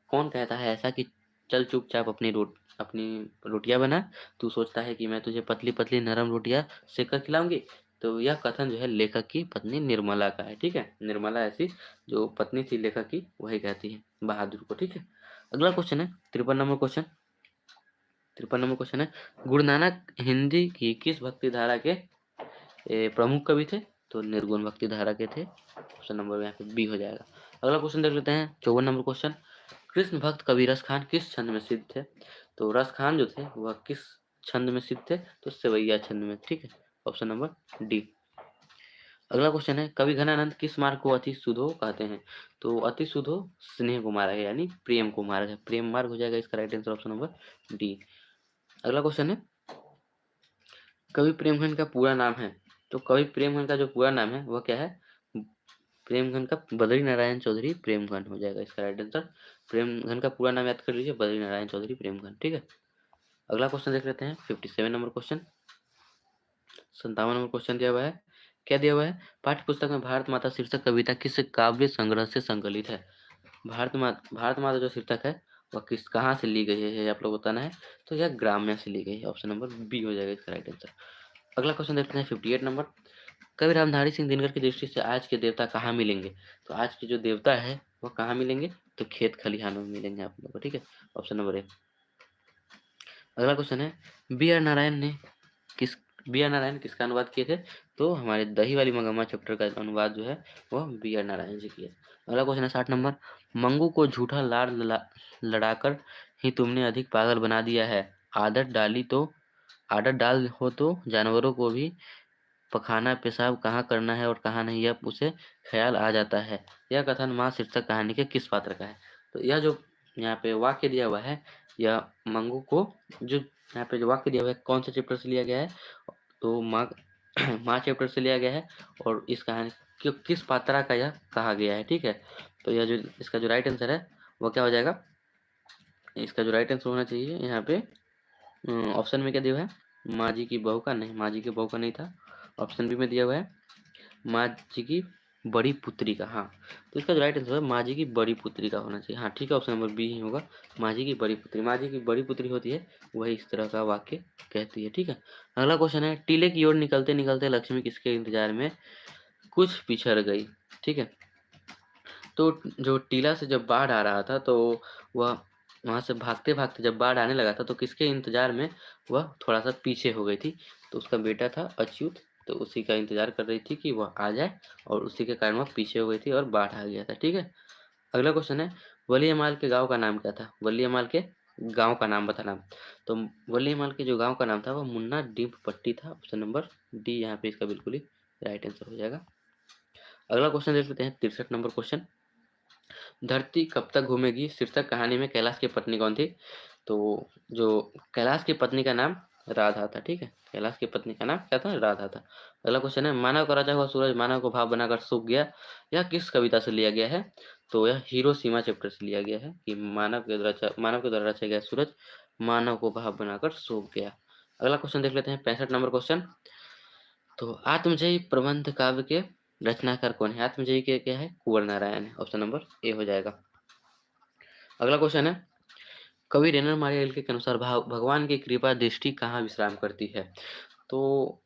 कौन कहता है ऐसा कि चल चुपचाप अपनी रोटियां बना, तू सोचता है कि मैं तुझे पतली पतली नरम रोटियां सेक कर खिलाऊंगी। तो यह कथन जो है लेखक की पत्नी निर्मला का है, ठीक है। निर्मला ऐसी जो पत्नी थी लेखक की वही कहती है बहादुर को, ठीक है। अगला क्वेश्चन है 53 नंबर क्वेश्चन। 53 नंबर क्वेश्चन है, गुरु नानक हिंदी की किस भक्ति धारा के प्रमुख कवि थे? तो निर्गुण भक्ति धारा के थे, ऑप्शन नंबर यहाँ पे बी हो जाएगा। अगला क्वेश्चन देख लेते हैं 54 नंबर क्वेश्चन। कृष्ण भक्त कवि रस खान किस छंद में सिद्ध थे? तो रस खान जो थे वह किस छंद में सिद्ध थे? तो सेवैया छंद में, ठीक है, ऑप्शन नंबर डी। अगला क्वेश्चन है, कवि घनानंद किस मार्ग को अति सुधो कहते हैं? तो अति सुधो स्नेह को मार्ग है, यानी प्रेम को मार्ग है, प्रेम मार्ग हो जाएगा इसका right answer, option number D. अगला क्वेश्चन है, कवि प्रेमघन का पूरा नाम है? तो कवि प्रेमघन का जो पूरा नाम है वह क्या है? प्रेमघन का बद्री नारायण चौधरी प्रेमघन हो जाएगा इसका राइट आंसर। प्रेमघन का पूरा नाम याद कर लीजिए, बद्री नारायण चौधरी प्रेमघन, ठीक है। अगला क्वेश्चन देख लेते हैं 57 नंबर क्वेश्चन। 57 नंबर क्वेश्चन दिया हुआ है, क्या दिया हुआ है? पाठ्य पुस्तक में भारत माता शीर्षक कविता किस काव्य संग्रह से संकलित है? भारत माता जो शीर्षक है वह किस कहाँ से ली गई है आप लोग बताना है। तो यह ग्राम्य से ली गई है, ऑप्शन नंबर बी हो जाएगा इसका राइट आंसर। अगला क्वेश्चन देखते हैं 58 नंबर। कवि रामधारी सिंह दिनकर की दृष्टि से आज के देवता कहाँ मिलेंगे? तो आज के जो देवता है वह कहाँ मिलेंगे? तो खेत खलिहानों में मिलेंगे आप लोग को, ठीक है, ऑप्शन नंबर ए। अगला क्वेश्चन है, बी आर नारायण ने किस बी आर नारायण किसका अनुवाद किए थे? तो हमारे दही वाली मगम्मा चैप्टर का अनुवाद जो है वह बी आर नारायण जी किए। अगला क्वेश्चन है 60 नंबर, मंगू को झूठा लाड़ लड़ाकर ही तुमने अधिक पागल बना दिया है। आदत डाल हो तो जानवरों को भी पखाना पेशाब कहाँ करना है और कहाँ नहीं, यह उसे ख्याल आ जाता है। यह कथन माँ शीर्षक कहानी के किस पात्र का है? तो यह जो यहाँ पे वाक्य दिया हुआ है, यह मंगू को, जो यहाँ पे जो वाक्य दिया हुआ है, कौन से चैप्टर से लिया गया है? तो माँ माँ चैप्टर से लिया गया है, और इस कहानी किस पात्रा का यह कहा गया है। ठीक है, तो यह जो इसका जो राइट आंसर है वो क्या हो जाएगा? इसका जो राइट आंसर होना चाहिए यहाँ पे ऑप्शन में क्या दिया हुआ है? माँ जी की बहू का, नहीं, माँ जी की बहू का नहीं था। ऑप्शन बी में दिया हुआ है माँ जी की बड़ी पुत्री का। हाँ, तो इसका जो राइट आंसर है माँ जी की बड़ी पुत्री का होना चाहिए। हाँ ठीक है, ऑप्शन नंबर बी ही होगा, माँ जी की बड़ी पुत्री। माँ जी की बड़ी पुत्री होती है, वही इस तरह का वाक्य कहती है। ठीक है, अगला क्वेश्चन है, टीले की ओर निकलते निकलते लक्ष्मी किसके इंतजार में कुछ पिछड़ गई? ठीक है, तो जो टीला से जब बाढ़ आ रहा था, तो वह वहाँ से भागते भागते जब बाढ़ आने लगा था, तो किसके इंतजार में वह थोड़ा सा पीछे हो गई थी? तो उसका बेटा था अच्युत, तो उसी का इंतजार कर रही थी कि वह आ जाए, और उसी के कारण वह पीछे हो गई थी और बाढ़ आ गया था। ठीक है, अगला क्वेश्चन है, वलीयमाल के गाँव का नाम क्या था? वलीयमाल के गाँव का नाम बताना। तो वलीयमाल के जो गाँव का नाम था वह मुन्ना डीप पट्टी था। ऑप्शन नंबर डी यहाँ पे इसका बिल्कुल ही राइट आंसर हो जाएगा। अगला क्वेश्चन देख लेते हैं, 63 नंबर क्वेश्चन, धरती कब तक घूमेगी शीर्षक कहानी में कैलाश की पत्नी कौन थी? तो जो कैलाश की पत्नी का नाम राधा था। ठीक है, कैलाश की पत्नी का नाम क्या था? राधा था। अगला क्वेश्चन है, मानव का रचा हुआ सूरज मानव को भाव बनाकर सूख गया, यह किस कविता से लिया गया है? तो यह हिरोशिमा चैप्टर से लिया गया है कि मानव के द्वारा रचा गया सूरज मानव को भाव बनाकर सूख गया। अगला क्वेश्चन देख लेते हैं, 65 नंबर क्वेश्चन, तो आत्मजयी प्रबंध काव्य के रचनाकार कौन है? आत्मजयी के क्या है? कुंवर नारायण है। ऑप्शन नंबर ए हो जाएगा। अगला क्वेश्चन है, कवि रेनर मारियल के अनुसार भगवान की कृपा दृष्टि कहाँ विश्राम करती है? तो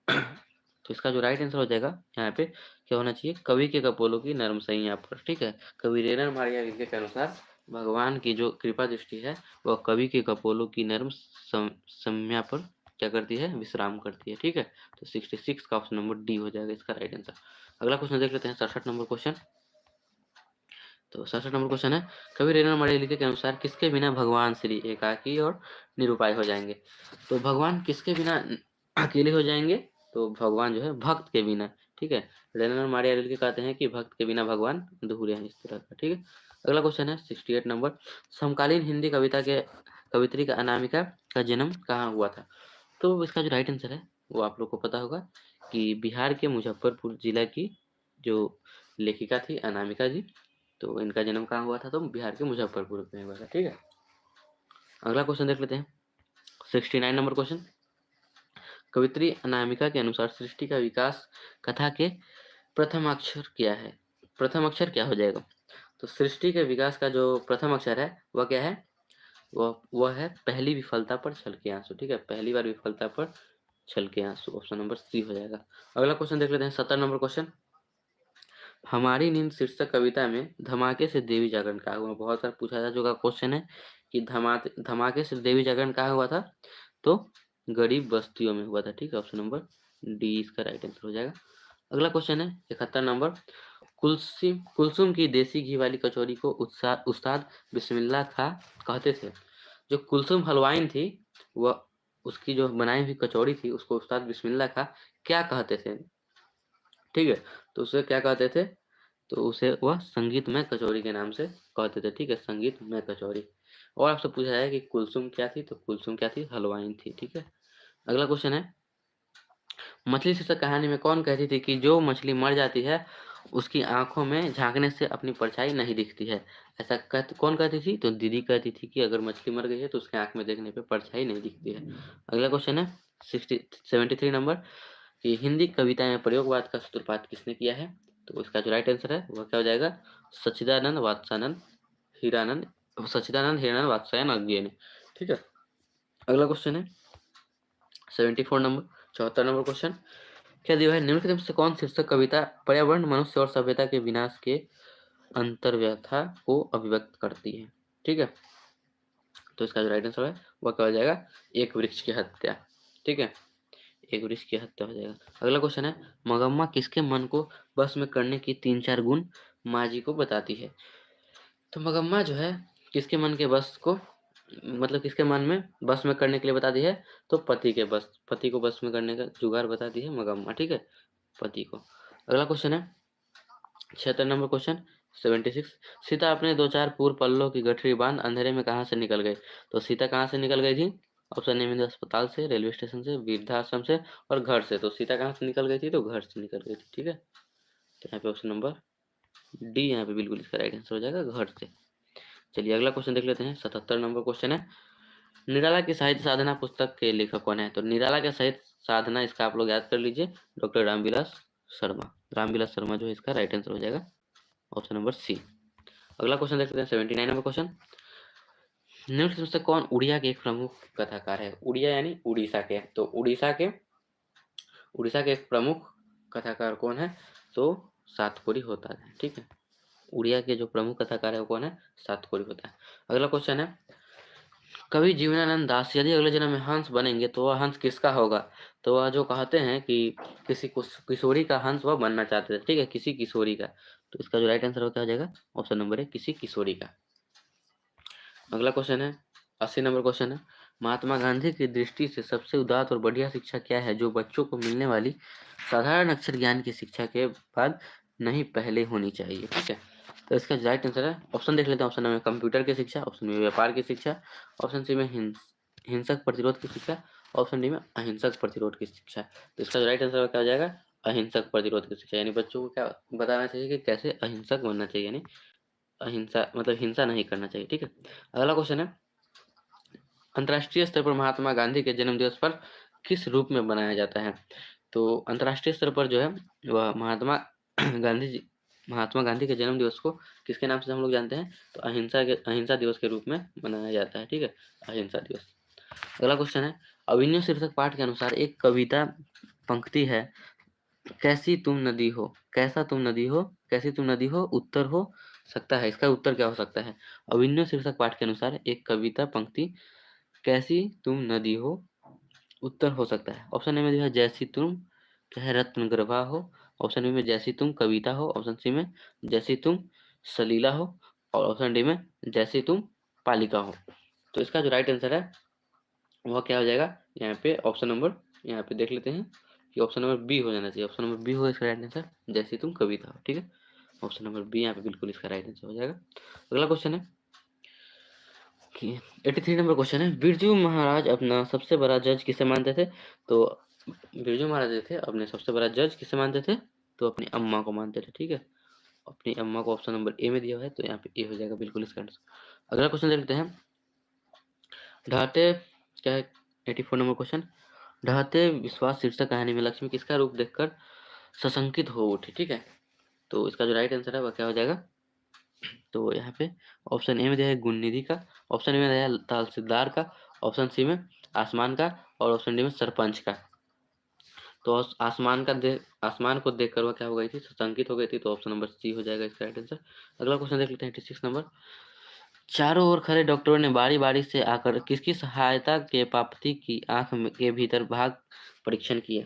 तो इसका जो राइट आंसर हो जाएगा यहाँ पे क्या होना चाहिए? कवि के कपोलों की नर्म सैया पर। ठीक है, कवि रेनर मारियल के अनुसार भगवान की जो कृपा दृष्टि है वह कवि के कपोलों की नर्म संज्ञा पर क्या करती है? विश्राम करती है। ठीक है, तो 66 का ऑप्शन नंबर डी हो जाएगा इसका राइट आंसर। अगला क्वेश्चन देख लेते हैं, 67 नंबर क्वेश्चन, तो 67 नंबर क्वेश्चन है, कवि रेणु मणि के अनुसार किसके बिना भगवान श्री एकाकी और निरुपाय हो जाएंगे? तो भगवान किसके बिना अकेले हो जाएंगे? तो भगवान जो है भक्त के बिना। ठीक है, रेणु मणि के कहते हैं कि भक्त के बिना भगवान अधूरे हैं, इस तरह का। ठीक है, अगला क्वेश्चन है 68 नंबर, समकालीन हिंदी कविता के कवित्री का अनामिका का जन्म कहाँ हुआ था? तो इसका जो राइट आंसर है वो आप लोग को पता होगा कि बिहार के मुजफ्फरपुर जिला की जो लेखिका थी अनामिका जी, तो इनका जन्म कहाँ हुआ था? तो बिहार के मुजफ्फरपुर में हुआ था। ठीक है, अगला क्वेश्चन देख लेते हैं, 69 नंबर क्वेश्चन, कवित्री अनामिका के अनुसार सृष्टि का विकास कथा के प्रथम अक्षर क्या है? प्रथम अक्षर क्या हो जाएगा? तो सृष्टि के विकास का जो प्रथम अक्षर है वह क्या है? वह है पहली विफलता पर छलके आंसू। ठीक है, पहली बार विफलता पर छलके आंसू, ऑप्शन नंबर सी हो जाएगा। अगला क्वेश्चन देख लेते हैं, 70 नंबर क्वेश्चन, हमारी नींद शीर्षक कविता में धमाके से देवी जागरण कहाँ हुआ? बहुत बार पूछा जा चुका क्वेश्चन है कि धमाके से देवी जागरण कहाँ हुआ था? तो गरीब बस्तियों में हुआ था। ठीक है, ऑप्शन नंबर डी इसका राइट आंसर हो जाएगा। अगला क्वेश्चन है 71 नंबर, कुलसुम की देसी घी वाली कचौरी को उस्ताद बिस्मिल्लाह खा कहते थे। जो कुलसुम हलवाइन थी वह उसकी जो बनाई हुई कचौड़ी थी उसको उस्ताद बिस्मिल्लाह खा क्या कहते थे? ठीक है, तो उसे क्या कहते थे? तो उसे वह संगीतमय कचौरी के नाम से कहते थे। ठीक है, संगीतमय कचौरी। और आपसे पूछा है कि कुलसुम क्या थी? तो कुलसुम क्या थी? हलवाइन थी। ठीक है, अगला क्वेश्चन है, मछली शीर्षक कहानी में कौन कहती थी कि जो मछली मर जाती है उसकी आंखों में झांकने से अपनी परछाई नहीं दिखती है? ऐसा कौन कहती थी? तो दीदी कहती थी कि अगर मछली मर गई है तो उसके आंख में देखने पे परछाई नहीं दिखती है। अगला क्वेश्चन है 73 नंबर, कि हिंदी कविता में प्रयोगवाद का सूत्रपात किसने किया है? तो इसका जो राइट आंसर है वह क्या हो जाएगा? सच्चिदानंद वात्सानंद हीरानंद सच्चिदानंद हिरानंद वात्सायन अज्ञे ने। ठीक है, अगला क्वेश्चन है 74 नंबर, 74 नंबर क्वेश्चन, क्या दिया है, निम्नलिखित में से कौन शीर्षक कविता पर्यावरण मनुष्य और सभ्यता के विनाश के अंतर्व्यथा को अभिव्यक्त करती है? ठीक है, तो इसका जो राइट आंसर है वह क्या हो जाएगा? एक वृक्ष की हत्या। ठीक है, एक वृक्ष की हत्या हो जाएगा। अगला क्वेश्चन है, मगम्मा किसके मन को बस में करने की 3-4 गुण माँ जी को बताती है? तो मगम्मा जो है किसके मन के बस को मतलब किसके मन में बस में करने के लिए बता दी है, तो पति को बस में करने का जुगाड़ बता दी है मगम्मा, ठीक है, पति को। अगला क्वेश्चन है 76 नंबर क्वेश्चन 76। सीता अपने दो चार पूर्व पल्लों की गठरी बांध अंधेरे में कहाँ से निकल गई? तो सीता कहाँ से निकल गई थी? ऑप्शन ए में अस्पताल से, रेलवे स्टेशन से, वृद्धाश्रम से और घर से। तो सीता कहाँ से निकल गई थी? तो घर से निकल गई थी, ठीक है। तो यहाँ पे ऑप्शन नंबर डी यहाँ पे बिल्कुल इसका राइट आंसर हो जाएगा, घर से। चलिए अगला क्वेश्चन देख लेते हैं। 77 नंबर क्वेश्चन है, निराला की साहित्य साधना पुस्तक के लेखक कौन है? तो निराला का साहित्य साधना, इसका आप लोग याद कर लीजिए, डॉक्टर रामविलास शर्मा। रामविलास शर्मा जो है इसका राइट आंसर हो जाएगा, ऑप्शन नंबर सी। अगला क्वेश्चन देखते हैं 79 नंबर क्वेश्चन, निम्नलिखित में से कौन उड़िया के एक प्रमुख कथाकार है? उड़िया यानी उड़ीसा के, तो उड़ीसा के एक प्रमुख कथाकार कौन है? तो सातकोरी होता है, ठीक है। उड़िया के जो प्रमुख कथाकार है वो कौन है? सातकोरी होता है। अगला क्वेश्चन है, कवि जीवनानंद दास यदि अगले जन्म में हंस बनेंगे तो वह हंस किसका होगा? तो वह जो कहते हैं कि किसी किशोरी का हंस वह बनना चाहते थे, ठीक है, किसी किशोरी का। तो इसका जो राइट आंसर हो क्या हो जाएगा? ऑप्शन नंबर है, किसी किशोरी का। अगला क्वेश्चन है 80 नंबर क्वेश्चन है, महात्मा गांधी की दृष्टि से सबसे उदात्त और बढ़िया शिक्षा क्या है जो बच्चों को मिलने वाली साधारण अक्षर ज्ञान की शिक्षा के बाद नहीं पहले होनी चाहिए, ठीक है। तो इसका राइट आंसर है, ऑप्शन देख लेते हैं। ऑप्शन में कंप्यूटर की शिक्षा, ऑप्शन में व्यापार की शिक्षा, ऑप्शन सी में हिंसक प्रतिरोध की शिक्षा, ऑप्शन डी में अहिंसक प्रतिरोध की शिक्षा। तो इसका जो राइट आंसर क्या हो जाएगा? अहिंसक प्रतिरोध की शिक्षा, यानी बच्चों को क्या बताना चाहिए कि कैसे अहिंसक बनना चाहिए, यानी अहिंसा मतलब हिंसा नहीं करना चाहिए, ठीक है। अगला क्वेश्चन है, अंतर्राष्ट्रीय स्तर पर महात्मा गांधी के जन्म दिवस पर किस रूप में मनाया जाता है? तो अंतर्राष्ट्रीय स्तर पर जो है वह महात्मा गांधी के जन्म दिवस को किसके नाम से हम लोग जानते हैं? तो अहिंसा दिवस के रूप में मनाया जाता है, ठीक है, अहिंसा दिवस। अगला क्वेश्चन है, अभिनव शीर्षक पाठ के अनुसार एक कविता पंक्ति है, कैसी तुम नदी हो, कैसा तुम नदी हो, कैसी तुम नदी हो, उत्तर हो सकता है। इसका उत्तर क्या हो सकता है? अभिनव शीर्षक पाठ के अनुसार एक कविता पंक्ति कैसी तुम नदी हो, उत्तर हो सकता है। ऑप्शन ए में दिया है जैसी तुम क्या है रत्न गर्भा हो, ऑप्शन बी में जैसी तुम कविता हो, ऑप्शन सी में जैसी तुम सलीला हो और ऑप्शन डी में जैसी तुम पालिका हो। तो इसका जो राइट आंसर है वह क्या हो जाएगा? यहाँ पे ऑप्शन नंबर, यहाँ पे देख लेते हैं कि ऑप्शन नंबर बी हो जाना चाहिए। ऑप्शन नंबर बी हो इसका राइट आंसर, जैसी तुम कविता हो, ठीक है। ऑप्शन नंबर बी यहाँ पे बिल्कुल इसका राइट आंसर हो जाएगा। अगला क्वेश्चन है कि 83 नंबर क्वेश्चन है, बिरजू महाराज अपना सबसे बड़ा जज किसे मानते थे? तो बिरजू महाराज जो थे अपने सबसे बड़ा जज किसे मानते थे? तो अपनी अम्मा को मानते थे, ठीक है। अपनी अम्मा को ऑप्शन नंबर ए में दिया हुआ है, तो यहाँ पे ए हो जाएगा बिल्कुल इसका आंसर। अगला क्वेश्चन देख लेते हैं, ढाते क्या है 84 नंबर क्वेश्चन, ढहते विश्वास शीर्षक कहानी में लक्ष्मी किसका रूप देखकर सशंकित हो उठी, ठीक है। तो इसका जो राइट आंसर है वह क्या हो जाएगा? तो यहाँ पे ऑप्शन ए में दिया है गुणनिधि का, ऑप्शन में दिया है तहसीलदार का, ऑप्शन सी में आसमान का और ऑप्शन डी में सरपंच का। तो आसमान को देखकर वह क्या हो गई थी? सशंकित हो गई थी, तो ऑप्शन नंबर सी हो जाएगा इसका राइट आंसर। अगला क्वेश्चन देख लेते हैं 86 नंबर, चारों ओर खड़े डॉक्टरों ने बारी बारी से आकर किसकी सहायता के पापती की के भीतर भाग परीक्षण किया?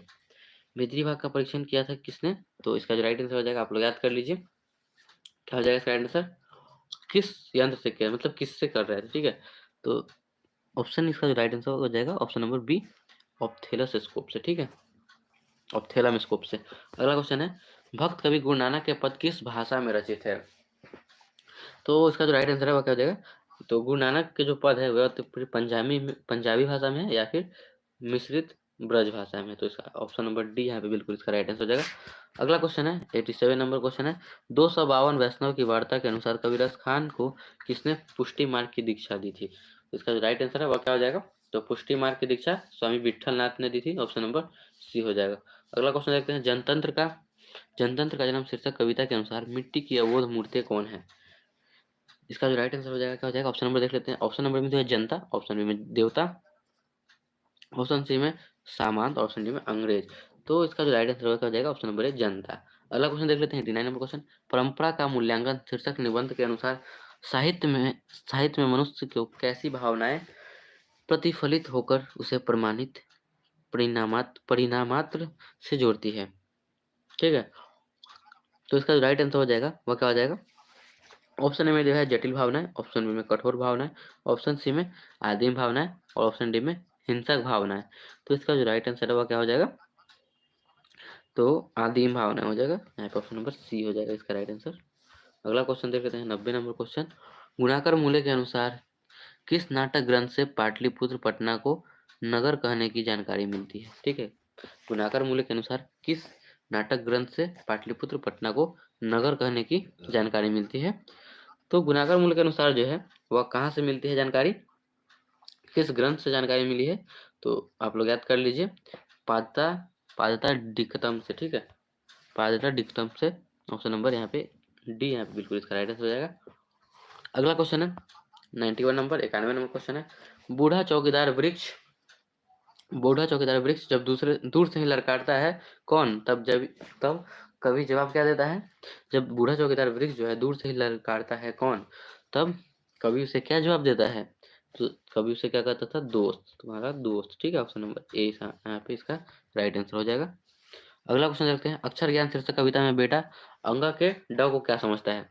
भीतरी भाग का परीक्षण किया था किसने? तो इसका जो राइट आंसर हो जाएगा आप लोग याद कर लीजिए, क्या हो जाएगा इसका राइट आंसर? किस यंत्र से किया, मतलब किससे कर रहे थे, ठीक है। तो ऑप्शन इसका जो राइट आंसर हो जाएगा ऑप्शन नंबर बी, ऑप्थेलस्कोप से, ठीक है, ऑप्थेलस्कोप से। अगला क्वेश्चन है, भक्त कवि गुरु नानक के पद किस भाषा में रचित है? तो इसका जो राइट आंसर है वो क्या हो जाएगा? तो गुरु नानक के जो पद है वह तो फिर पंजाबी भाषा में है या फिर मिश्रित ब्रज भाषा में। तो इसका ऑप्शन नंबर डी यहाँ पे बिल्कुल इसका राइट आंसर हो जाएगा। अगला क्वेश्चन है 87 नंबर क्वेश्चन है, 252 वैष्णव की वार्ता के अनुसार कबीरदास खान को किसने पुष्टि मार्ग की दीक्षा दी थी? तो इसका जो राइट आंसर है वह क्या हो जाएगा? तो पुष्टि मार्ग की दीक्षा स्वामी विट्ठल नाथ ने दी थी, ऑप्शन नंबर सी हो जाएगा। अगला क्वेश्चन देखते हैं, जनतंत्र का जन्म शीर्षक कविता के अनुसार मिट्टी की अवोध मूर्ति कौन है? इसका जो राइट आंसर हो जाएगा क्या हो जाएगा? ऑप्शन नंबर देख लेते हैं। ऑप्शन नंबर में जो है जनता, ऑप्शन बी में देवता, ऑप्शन सी में सामंत, ऑप्शन डी में अंग्रेज। तो इसका जो राइट आंसर हो जाएगा ऑप्शन नंबर है जनता। अगला क्वेश्चन देख लेते हैं 89 नंबर क्वेश्चन, परंपरा का मूल्यांकन शीर्षक निबंध के अनुसार साहित्य में मनुष्य को कैसी भावनाएं प्रतिफलित होकर उसे प्रमाणित परिणामात्र से जोड़ती है, ठीक है। तो इसका जो राइट आंसर हो जाएगा वह क्या हो जाएगा? ऑप्शन ए में जो है जटिल भावनाएं, ऑप्शन बी में कठोर भावनाएं, ऑप्शन सी में आदिम भावनाएं और ऑप्शन डी में हिंसक भावनाएं। तो इसका जो राइट आंसर है वो क्या हो जाएगा? तो आदिम भावनाएं हो जाएगा। यहाँ पे ऑप्शन नंबर सी हो जाएगा इसका राइट आंसर। अगला क्वेश्चन देख लेते हैं 90 नंबर क्वेश्चन। गुणाकर मूल्य के अनुसार किस नाटक ग्रंथ से पाटलिपुत्र पटना को नगर कहने की जानकारी मिलती है? ठीक है, गुणाकर मूल्य के अनुसार किस नाटक ग्रंथ से पाटलिपुत्र पटना को नगर कहने की जानकारी मिलती है? तो गुणाकर मूल्य के अनुसार जो है वह कहाँ से मिलती है जानकारी, किस ग्रंथ से जानकारी मिली है? तो आप लोग याद कर लीजिए, पादता पादता डिक्तम से। ठीक है, पादता डिक्तम से। ऑप्शन नंबर यहाँ पे डी, यहाँ पे बिल्कुल इसका राइट आंसर हो जाएगा। अगला क्वेश्चन है 91 नंबर 91 नंबर क्वेश्चन है। बूढ़ा चौकीदार वृक्ष जब दूर से ही ललकारता है कौन? तब कवि जवाब क्या देता है? जब बूढ़ा चौकीदार वृक्ष जो है दूर से ही ललकारता है कौन, तब कवि उसे क्या जवाब देता है? तो कवि उसे क्या कहता था? दोस्त, तुम्हारा दोस्त। ठीक है, ऑप्शन नंबर ए यहाँ पे इसका राइट आंसर हो जाएगा। अगला क्वेश्चन देखते हैं। अक्षर ज्ञान शीर्षक कविता में बेटा अंगा के ड को क्या समझता है?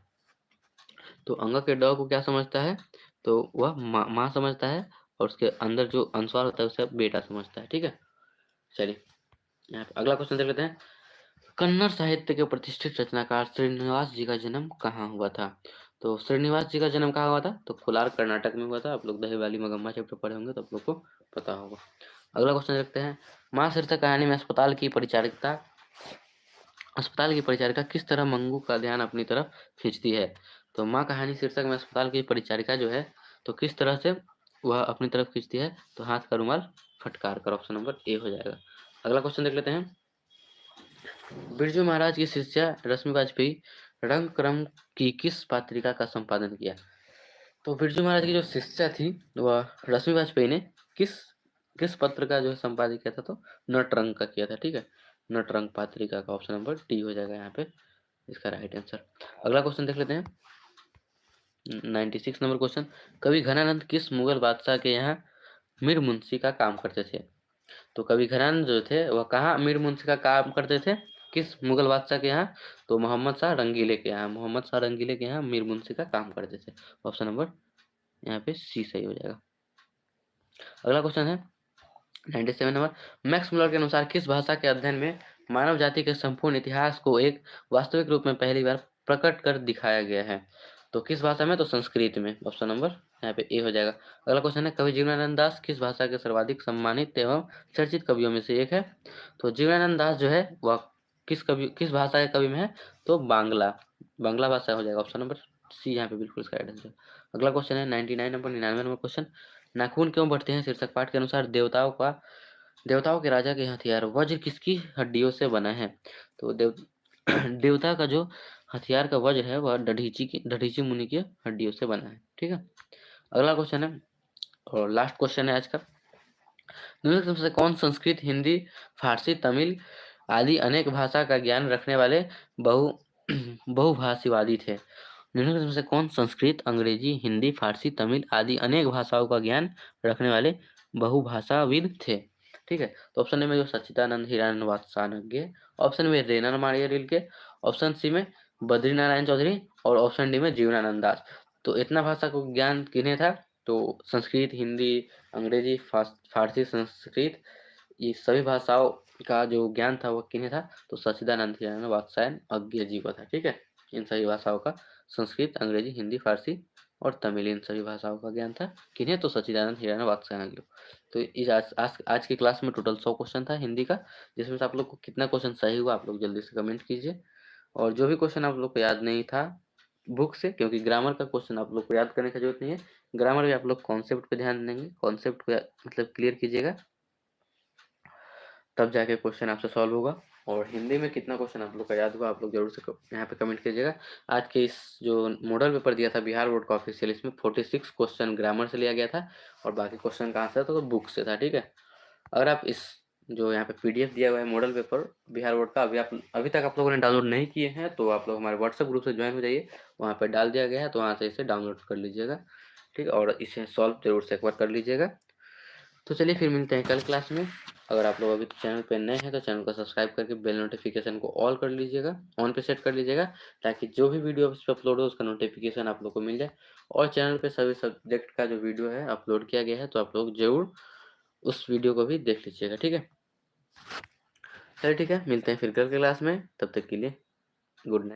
तो अंगा के ड को क्या समझता है? तो वह माँ समझता है, और उसके अंदर जो अनुस्वार होता है उसे बेटा समझता है। ठीक है, चलिए यहाँ पे अगला क्वेश्चन देख लेते हैं। कन्नड़ साहित्य के प्रतिष्ठित रचनाकार श्रीनिवास जी का जन्म कहाँ हुआ था? तो श्रीनिवास जी का जन्म कहाँ हुआ था? तो कोलार कर्नाटक में हुआ था। आप लोग दही वाली मगम्मा चैप्टर पढ़े होंगे तो आप लोग को पता होगा। अगला क्वेश्चन देखते हैं। माँ शीर्षक कहानी में अस्पताल की परिचारिका किस तरह मंगू का ध्यान अपनी तरफ खींचती है? तो माँ कहानी शीर्षक में अस्पताल की परिचारिका जो है तो किस तरह से वह अपनी तरफ खींचती है? तो हाथ का रुमाल फटकार कर। ऑप्शन नंबर ए हो जाएगा। अगला क्वेश्चन देख लेते हैं। बिरजू महाराज की शिष्या रश्मि वाजपेयी रंग क्रम की किस पत्रिका का संपादन किया? तो बिरजू महाराज की जो शिष्या थी वह रश्मि वाजपेयी ने किस किस पत्र का जो है संपादित किया था? तो नटरंग का किया था। ठीक है, नटरंग पत्रिका का ऑप्शन नंबर डी हो जाएगा यहाँ पे इसका राइट आंसर। अगला क्वेश्चन देख लेते हैं 96 नंबर क्वेश्चन। कवि घनानंद किस मुगल बादशाह के यहाँ मीर मुंशी का काम करते थे? तो कवि घनानंद जो थे वह कहाँ मीर मुंशी का काम करते थे? किस मुगल बादशाह के यहाँ? तो मोहम्मद शाह रंगीले के यहाँ मीर मुंशी का काम करते थे। ऑप्शन नंबर यहाँ पे सी सही हो जाएगा। अगला क्वेश्चन है 97 नंबर। मैक्स मुलर के अनुसार किस भाषा के अध्ययन में मानव जाति के संपूर्ण इतिहास को एक वास्तविक रूप में पहली बार प्रकट कर दिखाया गया है? तो किस भाषा में? तो संस्कृत में। ऑप्शन नंबर यहाँ पे ए हो जाएगा। अगला क्वेश्चन है। कवि जीवनानंद दास किस भाषा के सर्वाधिक सम्मानित एवं चर्चित कवियों में से एक है? तो जीवनानंद दास जो है वह किस भाषा के कवि में है? तो बांग्ला भाषा हो जाएगा। ऑप्शन नंबर सी यहाँ पे बिल्कुल इसका राइट आंसर। अगला क्वेश्चन है 99 नंबर 99 नंबर क्वेश्चन। नाखून क्यों बढ़ते हैं शीर्षक पाठ के अनुसार देवताओं के राजा के हथियार वज्र किसकी हड्डियों से बना है? तो देवता का जो हथियार का वज्र है वह दधीची मुनि की हड्डियों से बना है। ठीक है, अगला क्वेश्चन है और लास्ट क्वेश्चन है आज का। निम्नलिखित में से कौन संस्कृत, हिंदी, फारसी, तमिल आदि अनेक भाषा का ज्ञान रखने वाले बहुभाषीवादी थे? निम्नलिखित में से कौन संस्कृत, अंग्रेजी, हिंदी, फारसी, तमिल आदि अनेक भाषाओं का ज्ञान रखने वाले बहुभाषाविद थे? ठीक है, तो ऑप्शन ए में जो सच्चिदानंद हिरानंद वात्सायन, ऑप्शन में रेनर मारिया रिलके, ऑप्शन सी में बद्री नारायण चौधरी और ऑप्शन डी में जीवनानंद दास। तो इतना भाषा को ज्ञान किन्हें था? तो संस्कृत, हिंदी, अंग्रेजी, फारसी, संस्कृत, ये सभी भाषाओं का जो ज्ञान था वो किन्हें था? तो सच्चिदानंद हिरानंद वात्सायन अज्ञे जी को था। ठीक है, इन सभी भाषाओं का संस्कृत, अंग्रेजी, हिंदी, फारसी और तमिल इन सभी भाषाओं का ज्ञान था किन्हें? तो सच्चिदानंद हिरानंद वात्सायन अज्ञे। तो इस आज की क्लास में टोटल 100 क्वेश्चन था हिंदी का, जिसमें से आप लोग को कितना क्वेश्चन सही हुआ आप लोग जल्दी से कमेंट कीजिए। और जो भी क्वेश्चन आप लोग को याद नहीं था बुक से, क्योंकि ग्रामर का क्वेश्चन आप लोग को याद करने की जरूरत नहीं है, ग्रामर भी आप लोग कॉन्सेप्ट पे ध्यान देंगे, कॉन्सेप्ट को मतलब क्लियर कीजिएगा, तब जाके क्वेश्चन आपसे सॉल्व होगा। और हिंदी में कितना क्वेश्चन आप लोग का याद हुआ आप लोग जरूर से यहाँ पे कमेंट कीजिएगा। आज के इस जो मॉडल पेपर दिया था बिहार बोर्ड का ऑफिशियल, इसमें 46 क्वेश्चन ग्रामर से लिया गया था और बाकी क्वेश्चन कहाँ से था? तो बुक से था। ठीक है, अगर आप इस जो यहाँ पे पीडीएफ दिया हुआ है मॉडल पेपर बिहार बोर्ड का अभी तक आप लोगों ने डाउनलोड नहीं किए हैं तो आप लोग हमारे व्हाट्सएप ग्रुप से ज्वाइन हो जाइए, वहाँ पे डाल दिया गया है तो वहाँ से इसे डाउनलोड कर लीजिएगा। ठीक है, और इसे सॉल्व जरूर से एक बार कर लीजिएगा। तो चलिए फिर मिलते हैं कल क्लास में। अगर आप लोग अभी चैनल पे नए हैं तो चैनल को सब्सक्राइब करके बेल नोटिफिकेशन को ऑल कर लीजिएगा, ऑन पे सेट कर लीजिएगा, ताकि जो भी वीडियो इस पे अपलोड हो उसका नोटिफिकेशन आप लोग को मिल जाए। और चैनल पे सभी सब्जेक्ट का जो वीडियो है अपलोड किया गया है, तो आप लोग ज़रूर उस वीडियो को भी देख लीजिएगा, ठीक है। चलिए ठीक है, मिलते हैं फिर कल के क्लास में, तब तक के लिए गुड नाइट।